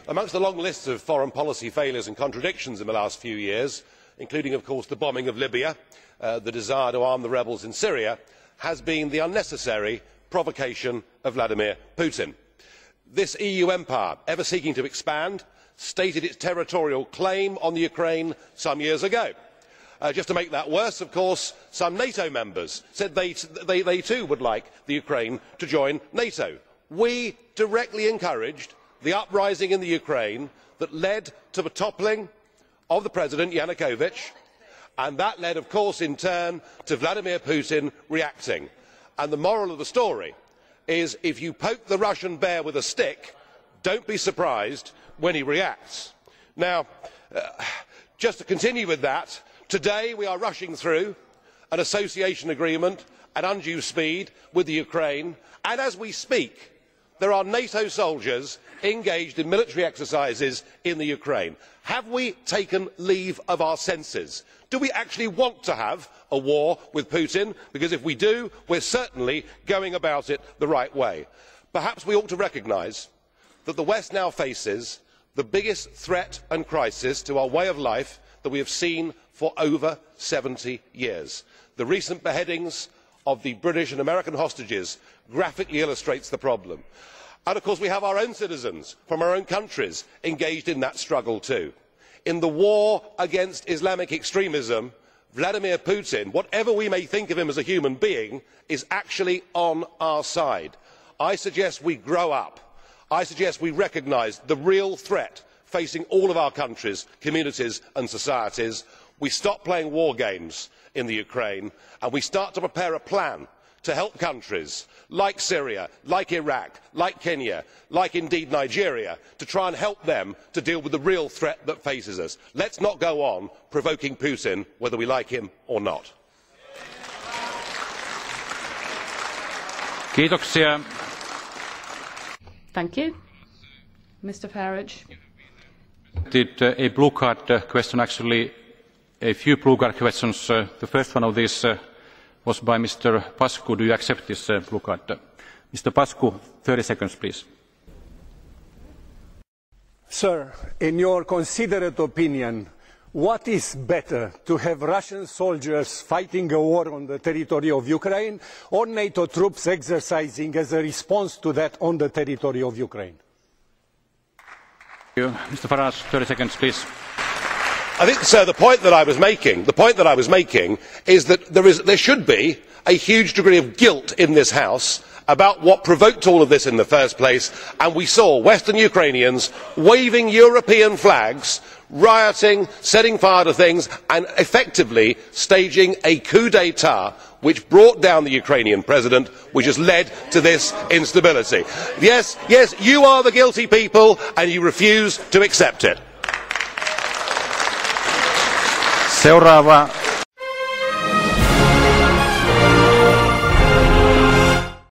Amongst the long lists of foreign policy failures and contradictions in the last few years, including of course the bombing of Libya, the desire to arm the rebels in Syria, has been the unnecessary provocation of Vladimir Putin. This EU empire, ever seeking to expand, stated its territorial claim on the Ukraine some years ago. Just to make that worse, of course, some NATO members said they too would like the Ukraine to join NATO. We directly encouraged the uprising in the Ukraine that led to the toppling of the President Yanukovych, and that led, of course, in turn to Vladimir Putin reacting. And the moral of the story is, if you poke the Russian bear with a stick, don't be surprised when he reacts. Now, just to continue with that, today we are rushing through an association agreement at undue speed with the Ukraine, and as we speak there are NATO soldiers engaged in military exercises in the Ukraine. Have we taken leave of our senses? Do we actually want to have a war with Putin? Because if we do, we are certainly going about it the right way. Perhaps we ought to recognise that the West now faces the biggest threat and crisis to our way of life that we have seen for over 70 years. The recent beheadings of the British and American hostages graphically illustrates the problem. And of course we have our own citizens from our own countries engaged in that struggle too. In the war against Islamic extremism, Vladimir Putin, whatever we may think of him as a human being, is actually on our side. I suggest we grow up. I suggest we recognise the real threat facing all of our countries, communities and societies. We stop playing war games in the Ukraine and we start to prepare a plan to help countries like Syria, like Iraq, like Kenya, like indeed Nigeria, to try and help them to deal with the real threat that faces us. Let us not go on provoking Putin, whether we like him or not. Kiitoksia. Thank you. Mr. Farage. Did a blue card question, actually a few blue card questions. The first one of these was by Mr. Pascu. Do you accept this blue card? Mr. Pascu, 30 seconds, please. Sir, in your considerate opinion, what is better, to have Russian soldiers fighting a war on the territory of Ukraine or NATO troops exercising as a response to that on the territory of Ukraine? Mr. Farage, 30 seconds, please. I think, sir, the point that I was making is that there should be a huge degree of guilt in this House about what provoked all of this in the first place, and we saw Western Ukrainians waving European flags, rioting, setting fire to things and effectively staging a coup d'état which brought down the Ukrainian president, which has led to this instability. Yes, you are the guilty people and you refuse to accept it. Seuraava